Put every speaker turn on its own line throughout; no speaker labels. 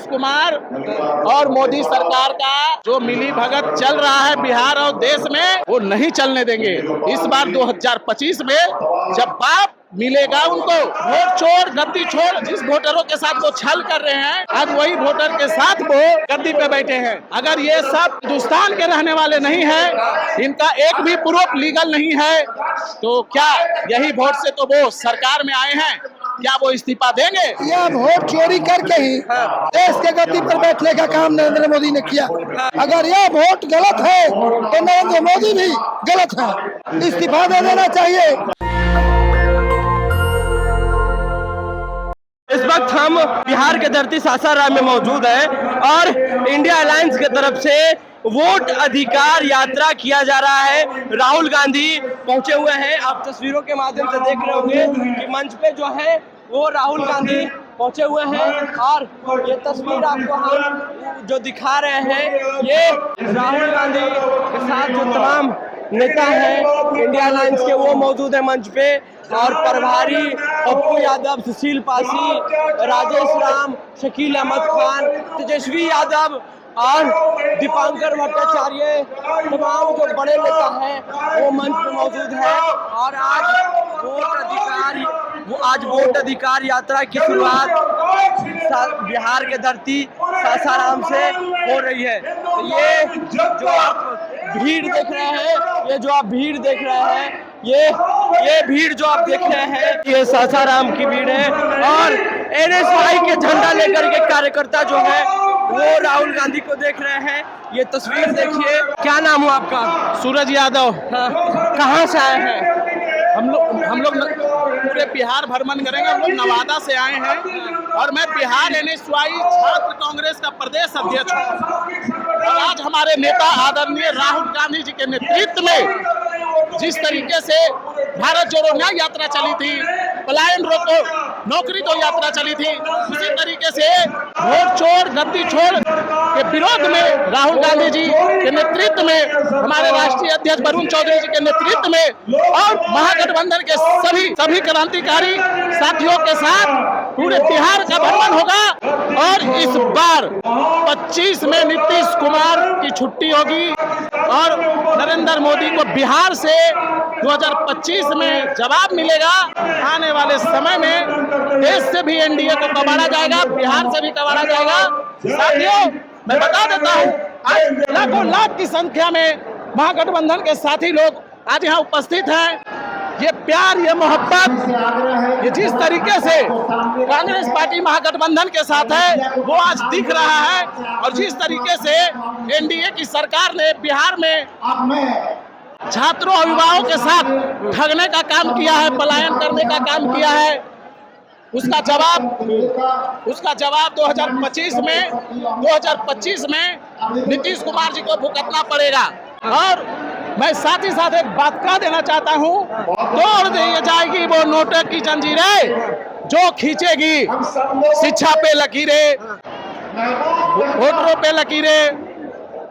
कुमार और मोदी सरकार का जो मिली भगत चल रहा है बिहार और देश में, वो नहीं चलने देंगे। इस बार 2025 में जब बाप मिलेगा उनको, वोट छोड़ गद्दी छोड़, जिस वोटरों के साथ वो छल कर रहे हैं, आज वही वोटर के साथ वो गद्दी पे बैठे हैं। अगर ये सब हिंदुस्तान के रहने वाले नहीं है, इनका एक भी प्रूफ लीगल नहीं है, तो क्या यही वोट से तो वो सरकार में आए हैं, क्या वो इस्तीफा देंगे?
यह वोट चोरी करके ही देश के गद्दी पर बैठने का काम नरेंद्र मोदी ने किया। अगर यह वोट गलत है तो नरेंद्र मोदी भी गलत है, इस्तीफा दे देना चाहिए।
इस वक्त हम बिहार के धरती सासाराम में मौजूद हैं और इंडिया अलायंस की तरफ से वोट अधिकार यात्रा किया जा रहा है। राहुल गांधी पहुंचे हुए हैं। आप तस्वीरों के माध्यम से देख रहे होंगे कि मंच पे जो है वो राहुल गांधी पहुंचे हुए हैं और ये तस्वीर आपको हम जो दिखा रहे हैं, ये राहुल गांधी के साथ जो तमाम नेता हैं इंडिया अलायंस के, वो मौजूद है मंच पे। और प्रभारी पप्पू यादव, सुशील पासी, राजेश राम, शकील अहमद खान, तेजस्वी यादव और दीपांकर भट्टाचार्य, तमाम जो बड़े नेता हैं वो मंच पे मौजूद है। और आज वोट अधिकार यात्रा की शुरुआत बिहार के धरती सासाराम से हो रही है। तो ये जो आप भीड़ देख रहे हैं, ये भीड़ जो आप देख रहे हैं, ये सासाराम की भीड़ है। और एनएसवाई के झंडा लेकर के कार्यकर्ता जो है वो राहुल गांधी को देख रहे हैं। ये तस्वीर देखिए। क्या नाम हुआ आपका?
सूरज यादव।
हाँ, कहाँ से आए हैं?
हम लोग पूरे बिहार भ्रमण करेंगे। हम लोग नवादा से आए हैं और मैं बिहार एनएसवाई छात्र कांग्रेस का प्रदेश अध्यक्ष हूँ। और आज हमारे नेता आदरणीय राहुल गांधी जी के नेतृत्व में जिस तरीके से भारत जोड़ो न्याय यात्रा चली थी, पलायन रोको नौकरी दो यात्रा चली थी, उसी तरीके से वोट छोड़ गद्दी छोड़ के विरोध में राहुल गांधी जी के नेतृत्व में, हमारे राष्ट्रीय अध्यक्ष वरुण चौधरी जी के नेतृत्व में और महागठबंधन के सभी क्रांतिकारी साथियों के साथ पूरे बिहार का भ्रमण होगा। और इस बार 25 में नीतीश कुमार की छुट्टी होगी और नरेंद्र मोदी को बिहार से 2025 में जवाब मिलेगा। आने वाले समय में देश से भी एनडीए को कबाड़ा जाएगा, बिहार से भी कबाड़ा जाएगा। साथियों, मैं बता देता हूँ, आज लाखों लाख की संख्या में महागठबंधन के साथी लोग आज यहाँ उपस्थित हैं। ये प्यार, ये मोहब्बत, ये जिस तरीके से कांग्रेस पार्टी महागठबंधन के साथ है वो आज दिख रहा है। और जिस तरीके से एनडीए की सरकार ने बिहार में छात्रों अभिभावकों के साथ ठगने का काम किया है, पलायन करने का काम किया है, उसका जवाब 2025 में नीतीश कुमार जी को भुगतना पड़ेगा। और मैं साथ ही साथ एक बात कह देना चाहता हूँ, तोड़ दी जाएगी वो नोटों की जंजीरें जो खींचेगी शिक्षा पे लकीरें, वोटरों पे लकीरें,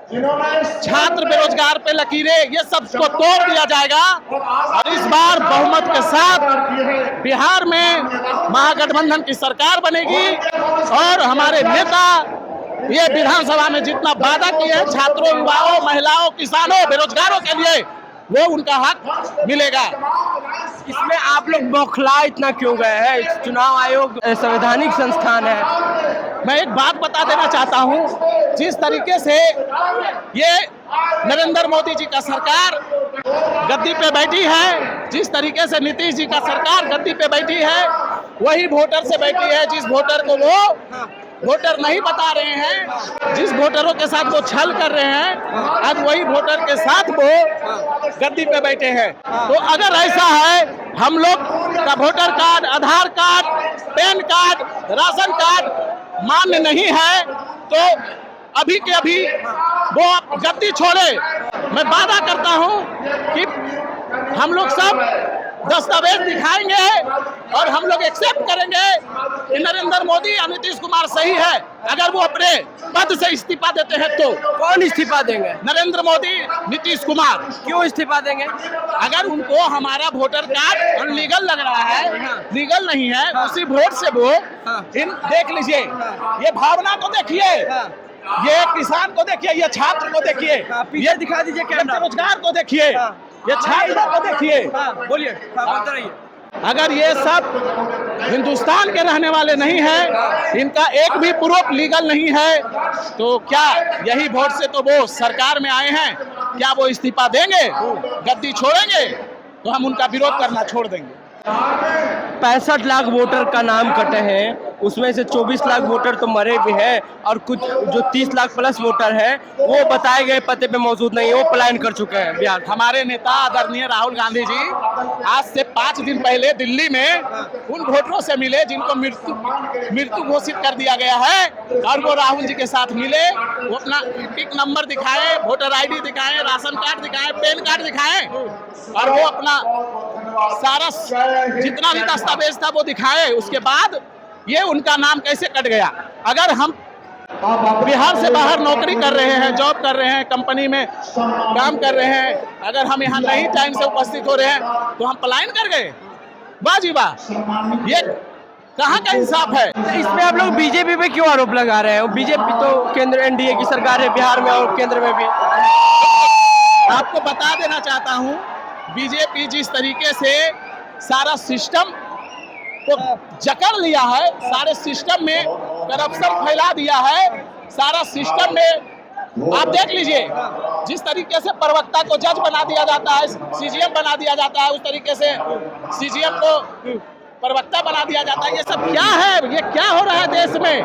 छात्र बेरोजगार पे लकीरें, ये सबको तोड़ दिया जाएगा। और इस बार बहुमत के साथ बिहार में महागठबंधन की सरकार बनेगी। और हमारे नेता ये विधानसभा में जितना वादा किए हैं छात्रों, युवाओं, महिलाओं, किसानों, बेरोजगारों के लिए, वो उनका हक मिलेगा।
इसमें आप लोग बौखला इतना क्यों गए हैं? चुनाव आयोग संवैधानिक संस्थान है।
मैं एक बात बता देना चाहता हूं, जिस तरीके से ये नरेंद्र मोदी जी का सरकार गद्दी पे बैठी है, जिस तरीके से नीतीश जी का सरकार गद्दी पे बैठी है, वही वोटर से बैठी है जिस वोटर को वो वोटर नहीं बता रहे हैं, जिस वोटरों के साथ वो छल कर रहे हैं, आज वही वोटर के साथ वो गद्दी पे बैठे हैं। तो अगर ऐसा है, हम लोग का voter card, Aadhaar card, PAN card, ration card मान्य नहीं है, तो अभी के अभी वो गद्दी छोड़े। मैं वादा करता हूं कि हम लोग सब दस्तावेज दिखाएंगे और हम लोग एक्सेप्ट करेंगे कि नरेंद्र मोदी और नीतीश कुमार सही है। अगर वो अपने पद से इस्तीफा देते हैं तो
कौन इस्तीफा देंगे?
नरेंद्र मोदी, नीतीश कुमार।
क्यों इस्तीफा देंगे?
अगर उनको हमारा वोटर कार्ड अनलीगल लग रहा है, लीगल नहीं है, उसी वोट से वो इन देख लीजिए, ये भावना को देखिए, ये किसान को देखिए, ये छात्र को देखिए,
ये दिखा दीजिए कैमरा।
बेरोजगार को देखिए, ये छात्र को देखिए।
बोलिए, बोलते रहिए।
अगर ये सब हिंदुस्तान के रहने वाले नहीं हैं, इनका एक भी प्रूफ लीगल नहीं है, तो क्या यही वोट से तो वो सरकार में आए हैं, क्या वो इस्तीफा देंगे, गद्दी छोड़ेंगे? तो हम उनका विरोध करना छोड़ देंगे।
65 लाख वोटर का नाम कटे हैं, उसमें से 24 लाख वोटर तो मरे भी हैं और कुछ जो 30 लाख प्लस वोटर हैं वो बताए गए पते पे मौजूद नहीं है, वो पलायन कर चुके हैं बिहार।
हमारे नेता आदरणीय राहुल गांधी जी आज से 5 दिन पहले दिल्ली में उन वोटरों से मिले जिनको मृत्यु घोषित कर दिया गया है, और वो राहुल जी के साथ मिले, वो अपना टिक नंबर दिखाए, वोटर ID दिखाए, राशन कार्ड दिखाए, पैन कार्ड दिखाए, और वो अपना सारा जितना भी दस्तावेज था वो दिखाए। उसके बाद ये उनका नाम कैसे कट गया? अगर हम बिहार से बाहर नौकरी कर रहे हैं, जॉब कर रहे हैं, कंपनी में काम कर रहे हैं, अगर हम यहाँ नहीं टाइम से उपस्थित हो रहे हैं तो हम पलायन कर गए? वाह जी वाह, ये कहाँ का इंसाफ है?
इसमें आप लोग बीजेपी पे क्यों आरोप लगा रहे हैं? बीजेपी तो केंद्र एनडीए की सरकार है बिहार में और केंद्र में भी।
आपको बता देना चाहता हूँ, बीजेपी जिस तरीके से सारा सिस्टम को जकड़ लिया है, सारे सिस्टम में करप्शन फैला दिया है, सारा सिस्टम में आप देख लीजिए, जिस तरीके से प्रवक्ता को जज बना दिया जाता है, CGM बना दिया जाता है, उस तरीके से CGM को प्रवक्ता बना दिया जाता है। ये सब क्या है? ये क्या हो रहा है देश में?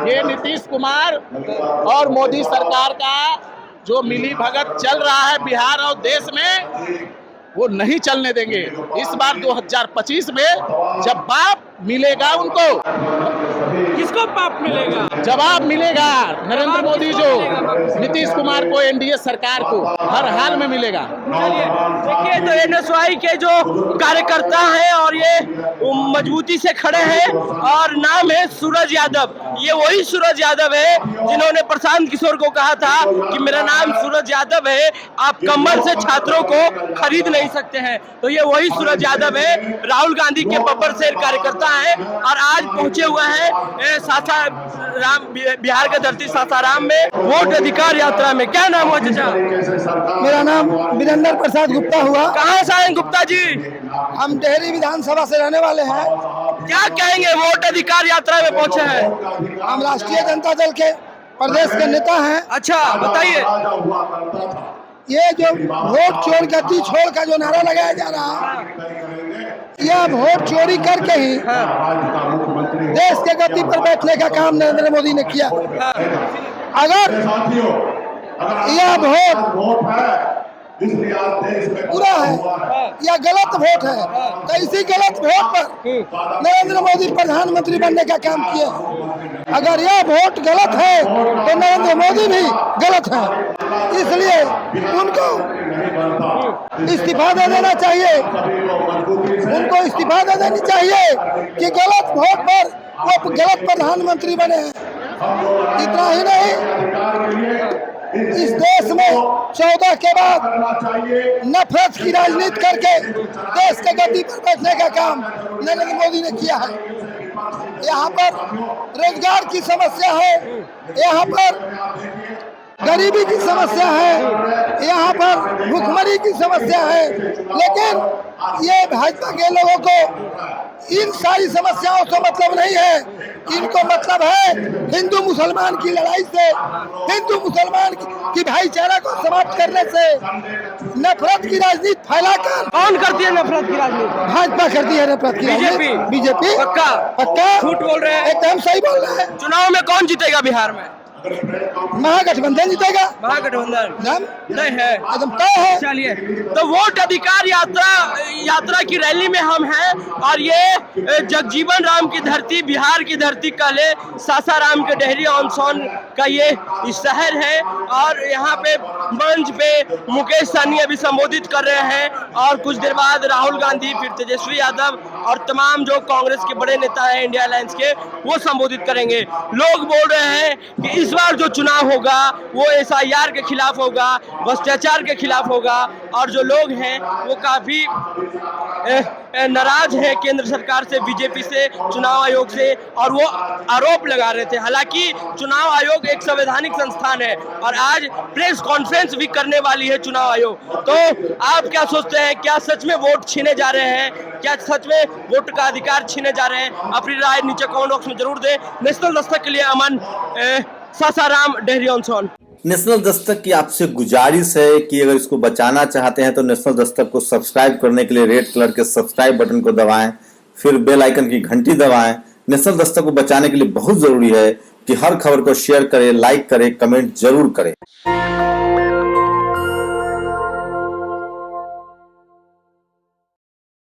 ये नीतीश कुमार और मोदी सरकार का जो मिली भगत चल रहा है बिहार और देश में, वो नहीं चलने देंगे। इस बार 2025 में जब बाप मिलेगा उनको,
किसको बाप मिलेगा?
जवाब मिलेगा नरेंद्र मोदी जो नीतीश कुमार को, एनडीए सरकार को हर हाल में मिलेगा।
चलिए देखिए, तो NSY के जो कार्यकर्ता हैं और ये मजबूती से खड़े हैं और नाम है सूरज यादव। ये वही सूरज यादव है जिन्होंने प्रशांत किशोर को कहा था कि मेरा नाम सूरज यादव है, आप कम्बल से छात्रों को खरीद नहीं सकते हैं। तो ये वही सूरज यादव है, राहुल गांधी के बब्बर शेर कार्यकर्ता है, और आज पहुंचे हुए हैं सासाराम, बिहार के धरती सासाराम में वोट अधिकार यात्रा में। क्या नाम हुआ चाचा?
मेरा नाम वीरेंद्र प्रसाद गुप्ता हुआ।
कहाँ से आए गुप्ता जी?
हम डेहरी विधानसभा से रहने वाले हैं।
क्या कहेंगे, वोट अधिकार यात्रा में पहुंचे हैं?
हम राष्ट्रीय जनता दल के प्रदेश के नेता हैं।
अच्छा बताइए।
ये जो वोट चोर गद्दी छोड़ का जो नारा लगाया जा रहा है, यह वोट चोरी करके ही देश के गद्दी पर बैठने का काम नरेंद्र मोदी ने किया। अगर यह वोट पूरा है या गलत वोट है, तो इसी गलत वोट पर नरेंद्र मोदी प्रधानमंत्री बनने का काम किए। अगर यह वोट गलत है तो नरेंद्र मोदी भी गलत है, इसलिए उनको इस्तीफा दे देना चाहिए। उनको इस्तीफा दे देनी चाहिए कि गलत वोट पर वो गलत प्रधानमंत्री बने हैं। इतना ही नहीं, इस देश में 14 के बाद नफरत की राजनीति करके देश के गद्दी पर बैठने का काम नरेंद्र मोदी ने किया है। यहाँ पर रोजगार की समस्या है, यहाँ पर गरीबी की समस्या है, यहाँ पर भूखमरी की समस्या है, लेकिन ये भाजपा के लोगों को इन सारी समस्याओं से मतलब नहीं है। इनको मतलब है हिंदू मुसलमान की लड़ाई से, हिंदू मुसलमान की भाईचारा को समाप्त करने से, नफरत की राजनीति फैलाकर।
कौन करती है नफरत की राजनीति?
भाजपा करती है नफरत की राजनीति। बीजेपी
पक्का
पक्का
झूठ बोल रहे हैं,
एकदम सही बोल रहे हैं।
चुनाव में कौन जीतेगा बिहार में?
महागठबंधन जीतेगा।
महागठबंधन नहीं है,
एकदम तय है।
चलिए, तो वोट अधिकार यात्रा की रैली में हम हैं और ये जगजीवन राम की धरती, बिहार की धरती, कहले सासाराम के डेहरी ऑन सोन का ये शहर है, और यहाँ पे मंच पे मुकेश सहनी अभी संबोधित कर रहे हैं और कुछ देर बाद राहुल गांधी, फिर तेजस्वी यादव और तमाम जो कांग्रेस के बड़े नेता हैं इंडिया अलायंस के, वो संबोधित करेंगे। लोग बोल रहे हैं कि इस बार जो चुनाव होगा वो SIR के खिलाफ होगा, भ्रष्टाचार के खिलाफ होगा और जो लोग हैं वो काफी नाराज है केंद्र सरकार से, बीजेपी से, चुनाव आयोग से, और वो आरोप लगा रहे थे। हालांकि चुनाव आयोग एक संवैधानिक संस्थान है और आज प्रेस कॉन्फ्रेंस भी करने वाली है चुनाव आयोग। तो आप क्या सोचते हैं, क्या सच में वोट छीने जा रहे हैं, क्या सच में वोट का अधिकार छीने जा रहे हैं? अपनी राय नीचे कमेंट बॉक्स में जरूर दें। नेशनल दस्तक के लिए अमन सासाराम, डेहरी ऑन सोन।
नेशनल दस्तक की आपसे गुजारिश है कि अगर इसको बचाना चाहते हैं तो नेशनल दस्तक को सब्सक्राइब करने के लिए रेड कलर के सब्सक्राइब बटन को दबाएं, फिर बेल आइकन की घंटी दबाएं। नेशनल दस्तक को बचाने के लिए बहुत जरूरी है कि हर खबर को शेयर करें, लाइक करें, कमेंट जरूर करें।